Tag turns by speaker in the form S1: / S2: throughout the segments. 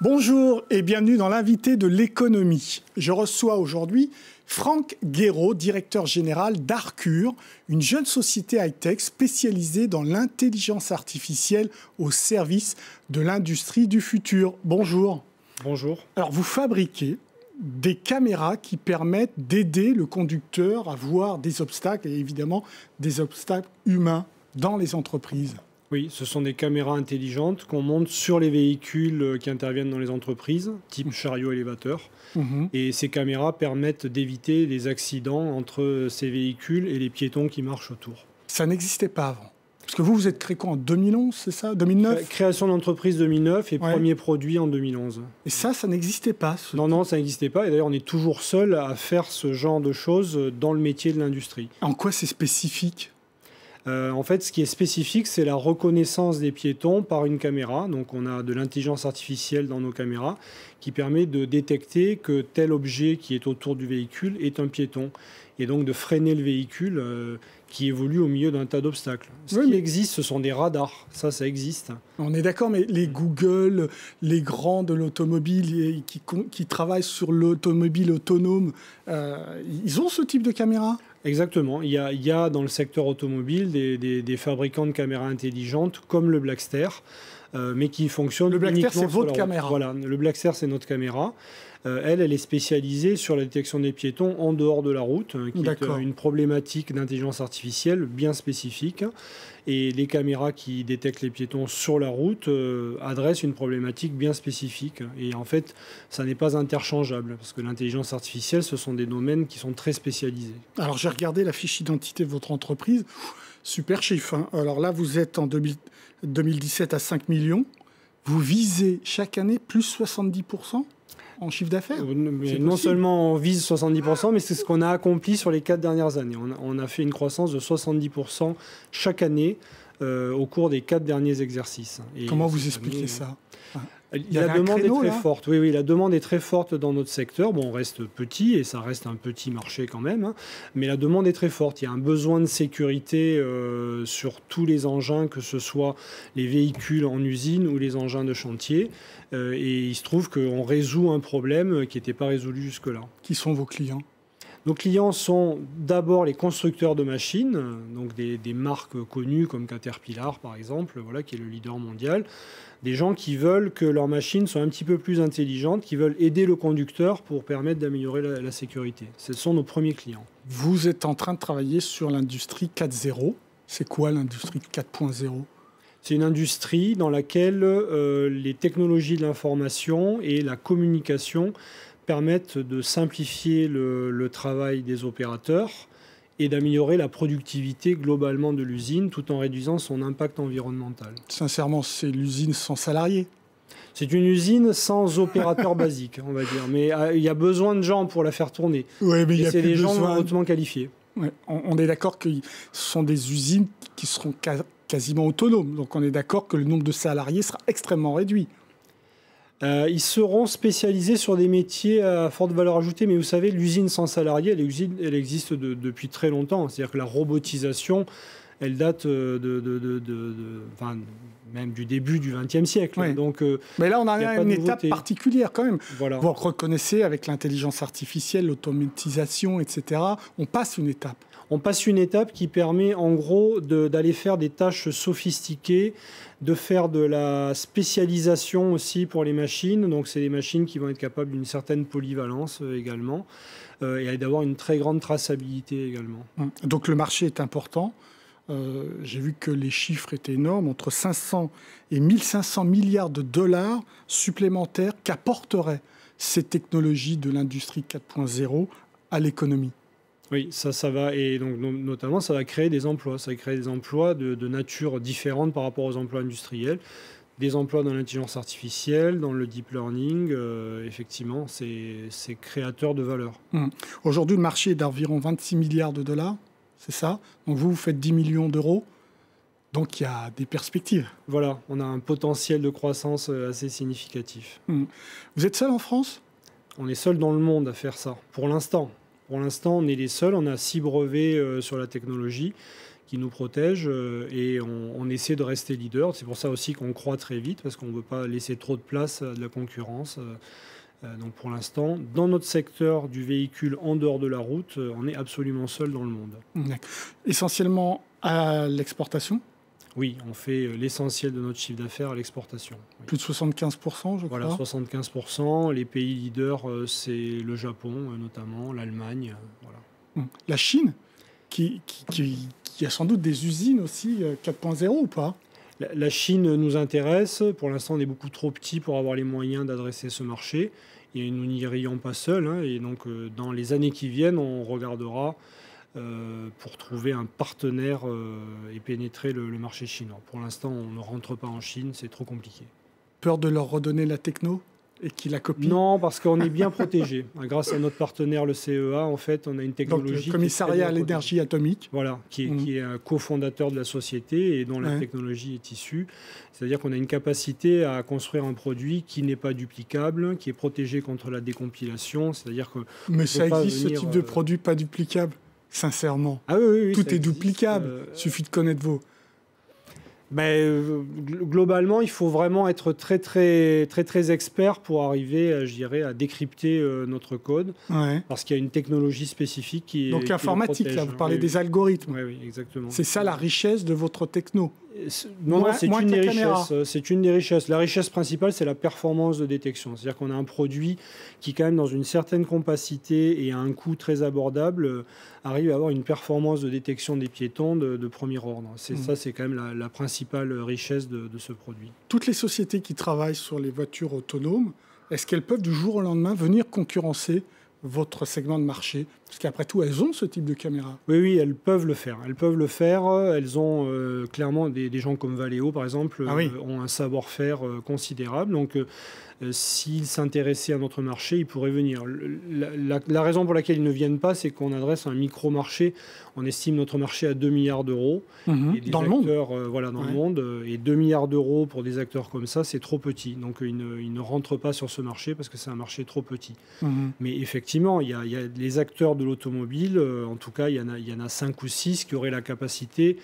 S1: Bonjour et bienvenue dans l'invité de l'économie. Je reçois aujourd'hui Franck Guéraud, directeur général d'Arcure, une jeune société high-tech spécialisée dans l'intelligence artificielle au service de l'industrie du futur. Bonjour.
S2: Bonjour.
S1: Alors vous fabriquez des caméras qui permettent d'aider le conducteur à voir des obstacles et évidemment des obstacles humains dans les entreprises.
S2: Oui, ce sont des caméras intelligentes qu'on monte sur les véhicules qui interviennent dans les entreprises, type chariot élévateur. Et ces caméras permettent d'éviter les accidents entre ces véhicules et les piétons qui marchent autour.
S1: Ça n'existait pas avant. Parce que vous êtes créé quoi en 2011, c'est ça 2009
S2: Création d'entreprise 2009 et premier produit en 2011.
S1: Et ça n'existait pas
S2: Non, ça n'existait pas. Et d'ailleurs, on est toujours seul à faire ce genre de choses dans le métier de l'industrie.
S1: En quoi c'est spécifique ?
S2: En fait, ce qui est spécifique, c'est la reconnaissance des piétons par une caméra. Donc, on a de l'intelligence artificielle dans nos caméras qui permet de détecter que tel objet qui est autour du véhicule est un piéton. Et donc, de freiner le véhicule qui évolue au milieu d'un tas d'obstacles. Ce qui existe, ce sont des radars. Ça existe.
S1: On est d'accord, mais les Google, les grands de l'automobile qui travaillent sur l'automobile autonome, ils ont ce type de caméra ?
S2: Exactement. Il y a dans le secteur automobile des fabricants de caméras intelligentes comme le Blackster, mais qui fonctionnent uniquement sur la route.
S1: Le Blackster, c'est votre caméra.
S2: Voilà, le Blackster, c'est notre caméra. Elle est spécialisée sur la détection des piétons en dehors de la route, qui est une problématique d'intelligence artificielle bien spécifique. Et les caméras qui détectent les piétons sur la route adressent une problématique bien spécifique. Et en fait, ça n'est pas interchangeable, parce que l'intelligence artificielle, ce sont des domaines qui sont très spécialisés.
S1: Alors, j'ai regardé la fiche d'identité de votre entreprise. Super chiffre, hein. Alors là, vous êtes en 2017 à 5 millions. Vous visez chaque année plus 70% en chiffre d'affaires.
S2: Non seulement on vise 70%, mais c'est ce qu'on a accompli sur les 4 dernières années. On a fait une croissance de 70% chaque année au cours des 4 derniers exercices. Et
S1: comment vous expliquez ça ?
S2: La demande est très forte. Oui, la demande est très forte dans notre secteur. Bon, on reste petit et ça reste un petit marché quand même, hein, mais la demande est très forte. Il y a un besoin de sécurité sur tous les engins, que ce soit les véhicules en usine ou les engins de chantier. Et il se trouve qu'on résout un problème qui n'était pas résolu jusque-là.
S1: Qui sont vos clients ?
S2: Nos clients sont d'abord les constructeurs de machines, donc des marques connues comme Caterpillar par exemple, voilà, qui est le leader mondial. Des gens qui veulent que leurs machines soient un petit peu plus intelligentes, qui veulent aider le conducteur pour permettre d'améliorer la sécurité. Ce sont nos premiers clients.
S1: Vous êtes en train de travailler sur l'industrie 4.0. C'est quoi l'industrie 4.0 ?
S2: C'est une industrie dans laquelle les technologies de l'information et la communication permettent de simplifier le travail des opérateurs et d'améliorer la productivité globalement de l'usine tout en réduisant son impact environnemental.
S1: Sincèrement, c'est l'usine sans salariés.
S2: C'est une usine sans opérateur basique, on va dire. Mais il y a besoin de gens pour la faire tourner.
S1: Ouais, mais
S2: c'est des gens hautement qualifiés.
S1: Ouais, on est d'accord que ce sont des usines qui seront quasiment autonomes. Donc on est d'accord que le nombre de salariés sera extrêmement réduit.
S2: Ils seront spécialisés sur des métiers à forte valeur ajoutée, mais vous savez, l'usine sans salariés, elle existe depuis très longtemps. C'est-à-dire que la robotisation, elle date même du début du XXe siècle.
S1: Oui.
S2: Donc,
S1: mais là, on a une étape particulière quand même.
S2: Voilà.
S1: Vous reconnaissez avec l'intelligence artificielle, l'automatisation, etc. On passe une étape.
S2: On passe une étape qui permet en gros d'aller faire des tâches sophistiquées, de faire de la spécialisation aussi pour les machines. Donc c'est des machines qui vont être capables d'une certaine polyvalence également et d'avoir une très grande traçabilité également.
S1: Donc le marché est important. J'ai vu que les chiffres étaient énormes, entre 500 et 1500 milliards de dollars supplémentaires qu'apporteraient ces technologies de l'industrie 4.0 à l'économie.
S2: Oui, ça va, et donc notamment ça va créer des emplois. Ça va créer des emplois de nature différente par rapport aux emplois industriels. Des emplois dans l'intelligence artificielle, dans le deep learning, effectivement, c'est créateur de valeur.
S1: Aujourd'hui, le marché est d'environ 26 milliards de dollars, c'est ça ? Donc vous faites 10 millions d'euros, donc il y a des perspectives.
S2: Voilà, on a un potentiel de croissance assez significatif.
S1: Vous êtes seul en France ?
S2: On est seul dans le monde à faire ça, pour l'instant. Pour l'instant, on est les seuls. On a 6 brevets sur la technologie qui nous protège et on essaie de rester leader. C'est pour ça aussi qu'on croît très vite parce qu'on ne veut pas laisser trop de place à de la concurrence. Donc pour l'instant, dans notre secteur du véhicule en dehors de la route, on est absolument seul dans le monde.
S1: Essentiellement à l'exportation ?
S2: Oui, on fait l'essentiel de notre chiffre d'affaires à l'exportation. Oui.
S1: Plus de 75%, je crois.
S2: Voilà, 75%. Les pays leaders, c'est le Japon notamment, l'Allemagne. Voilà.
S1: La Chine, qui a sans doute des usines aussi 4.0 ou pas ?
S2: La Chine nous intéresse. Pour l'instant, on est beaucoup trop petit pour avoir les moyens d'adresser ce marché. Et nous n'y irions pas seuls. Et donc, dans les années qui viennent, on regardera pour trouver un partenaire et pénétrer le marché chinois. Pour l'instant, on ne rentre pas en Chine, c'est trop compliqué.
S1: Peur de leur redonner la techno et qu'ils la copient ?
S2: Non, parce qu'on est bien protégé. Grâce à notre partenaire, le CEA, en fait, on a une technologie...
S1: Donc, le commissariat à l'énergie atomique.
S2: Voilà, qui est un cofondateur de la société et dont la technologie est issue. C'est-à-dire qu'on a une capacité à construire un produit qui n'est pas duplicable, qui est protégé contre la décompilation. C'est-à-dire que...
S1: Mais ça existe, ce type de produit pas duplicable ? Sincèrement.
S2: Ah oui,
S1: tout est duplicable. Il suffit de connaître vos...
S2: Globalement, il faut vraiment être très, très, très, très expert pour arriver, je dirais, à décrypter notre code. Parce qu'il y a une technologie spécifique qui est...
S1: Donc informatique, là, vous parlez des algorithmes.
S2: Oui, exactement.
S1: C'est ça la richesse de votre techno.
S2: Non, c'est une des richesses. C'est une des richesses. La richesse principale, c'est la performance de détection. C'est-à-dire qu'on a un produit qui, quand même, dans une certaine compacité et à un coût très abordable, arrive à avoir une performance de détection des piétons de premier ordre. Ça, c'est quand même la principale richesse de ce produit.
S1: Toutes les sociétés qui travaillent sur les voitures autonomes, est-ce qu'elles peuvent du jour au lendemain venir concurrencer votre segment de marché? Parce qu'après tout, elles ont ce type de caméra.
S2: Oui, elles peuvent le faire. Elles ont clairement des gens comme Valeo, par exemple, ont un savoir-faire considérable. Donc, s'ils s'intéressaient à notre marché, ils pourraient venir. La raison pour laquelle ils ne viennent pas, c'est qu'on adresse un micro-marché. On estime notre marché à 2 milliards d'euros.
S1: Dans le monde.
S2: Dans le monde. Et 2 milliards d'euros pour des acteurs comme ça, c'est trop petit. Donc, ils ne rentrent pas sur ce marché parce que c'est un marché trop petit. Mais effectivement, il y a les acteurs de l'automobile, en tout cas, il y en a 5 ou 6 qui auraient la capacité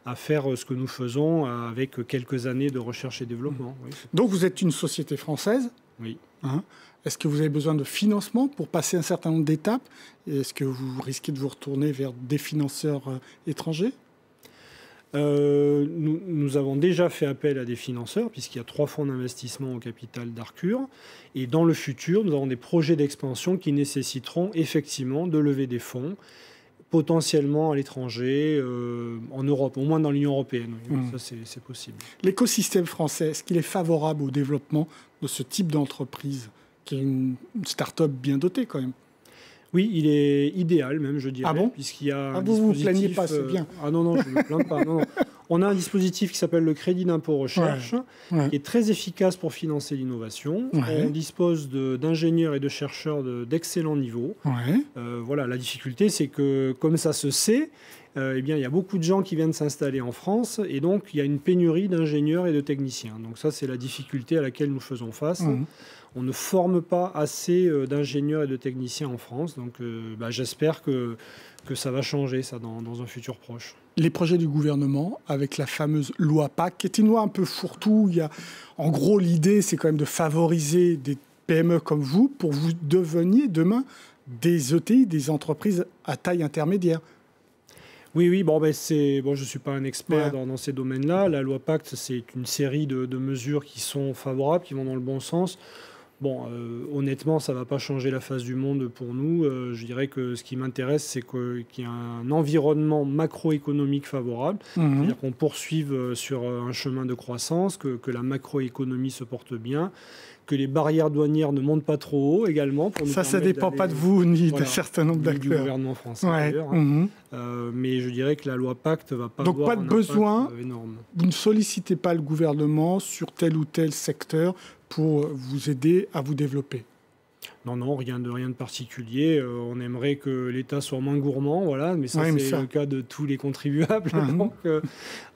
S2: à faire ce que nous faisons avec quelques années de recherche et développement. Oui.
S1: Donc vous êtes une société française.
S2: Oui.
S1: Est-ce que vous avez besoin de financement pour passer un certain nombre d'étapes? Est-ce que vous risquez de vous retourner vers des financeurs étrangers?
S2: Nous avons déjà fait appel à des financeurs, puisqu'il y a 3 fonds d'investissement au capital d'Arcure. Et dans le futur, nous avons des projets d'expansion qui nécessiteront effectivement de lever des fonds, potentiellement à l'étranger, en Europe, au moins dans l'Union européenne. Ça, c'est possible. L'écosystème
S1: français, est-ce qu'il est favorable au développement de ce type d'entreprise, qui est une start-up bien dotée quand même?
S2: Oui, il est idéal même, je dirais.
S1: Ah bon?
S2: Puisqu'il y a
S1: vous ne vous plaignez pas, c'est bien.
S2: Non, je ne me plains pas. Non. On a un dispositif qui s'appelle le crédit d'impôt recherche, qui est très efficace pour financer l'innovation. On dispose d'ingénieurs et de chercheurs d'excellent niveau. La difficulté, c'est que comme ça se sait, il y a beaucoup de gens qui viennent s'installer en France et donc il y a une pénurie d'ingénieurs et de techniciens. Donc ça, c'est la difficulté à laquelle nous faisons face. On ne forme pas assez d'ingénieurs et de techniciens en France. Donc j'espère que ça va changer ça dans un futur proche.
S1: Les projets du gouvernement avec la fameuse loi PAC, qui est une loi un peu fourre-tout. En gros, l'idée, c'est quand même de favoriser des PME comme vous pour que vous deveniez demain des ETI, des entreprises à taille intermédiaire.
S2: Oui, je ne suis pas un expert dans ces domaines-là. La loi Pacte, c'est une série de mesures qui sont favorables, qui vont dans le bon sens. Honnêtement, ça ne va pas changer la face du monde pour nous. Je dirais que ce qui m'intéresse, c'est qu'il y ait un environnement macroéconomique favorable. C'est-à-dire qu'on poursuive sur un chemin de croissance, que la macroéconomie se porte bien, que les barrières douanières ne montent pas trop haut également. Pour nous
S1: ça ne dépend pas de vous ni d'un certain nombre d'acteurs.
S2: Du gouvernement français d'ailleurs. Mais je dirais que la loi Pacte ne va pas
S1: avoir
S2: un
S1: impact
S2: énorme.
S1: Vous ne sollicitez pas le gouvernement sur tel ou tel secteur pour vous aider à vous développer?
S2: Non, rien de particulier. On aimerait que l'État soit moins gourmand, mais c'est le cas de tous les contribuables, donc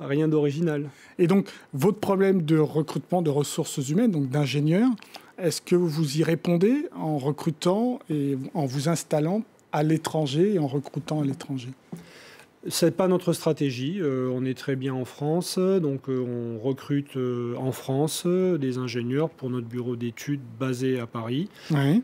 S2: rien d'original.
S1: Et donc, votre problème de recrutement de ressources humaines, donc d'ingénieurs, est-ce que vous y répondez en recrutant et en vous installant à l'étranger et en recrutant à l'étranger?
S2: Ce n'est pas notre stratégie. On est très bien en France, donc on recrute en France des ingénieurs pour notre bureau d'études basé à Paris.
S1: Oui.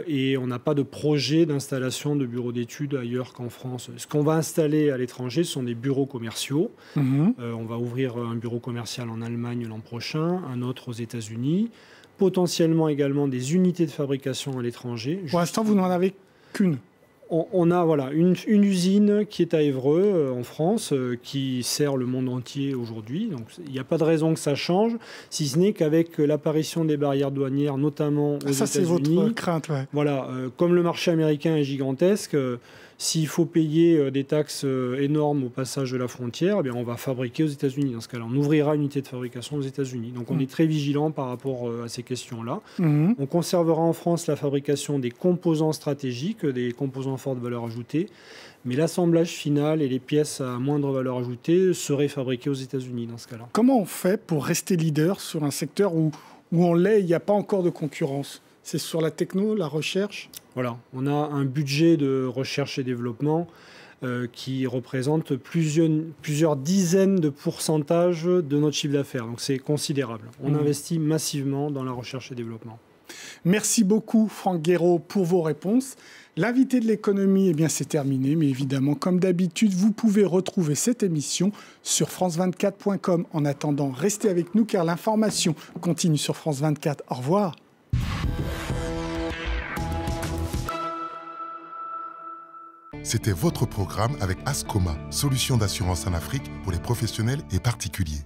S2: Et on n'a pas de projet d'installation de bureaux d'études ailleurs qu'en France. Ce qu'on va installer à l'étranger, ce sont des bureaux commerciaux. On va ouvrir un bureau commercial en Allemagne l'an prochain, un autre aux États-Unis, potentiellement également des unités de fabrication à l'étranger.
S1: Pour l'instant, vous n'en avez qu'une.
S2: On a une usine qui est à Évreux, en France, qui sert le monde entier aujourd'hui. Donc il n'y a pas de raison que ça change, si ce n'est qu'avec l'apparition des barrières douanières, notamment aux États-Unis.
S1: Ça, c'est votre crainte, ouais.
S2: Voilà, comme le marché américain est gigantesque, s'il faut payer des taxes énormes au passage de la frontière, eh bien, on va fabriquer aux États-Unis. Dans ce cas-là, on ouvrira une unité de fabrication aux États-Unis. Donc on est très vigilant par rapport à ces questions-là. On conservera en France la fabrication des composants stratégiques, des composants forte valeur ajoutée, mais l'assemblage final et les pièces à moindre valeur ajoutée seraient fabriquées aux États-Unis dans ce cas-là.
S1: Comment on fait pour rester leader sur un secteur où on l'est, il n'y a pas encore de concurrence? C'est sur la techno, la recherche?
S2: Voilà, on a un budget de recherche et développement qui représente plusieurs dizaines de pourcentages de notre chiffre d'affaires. Donc c'est considérable. On investit massivement dans la recherche et développement.
S1: Merci beaucoup, Franck Guéraud, pour vos réponses. L'invité de l'économie, c'est terminé. Mais évidemment, comme d'habitude, vous pouvez retrouver cette émission sur france24.com. En attendant, restez avec nous car l'information continue sur France 24. Au revoir.
S3: C'était votre programme avec Ascoma, solution d'assurance en Afrique pour les professionnels et particuliers.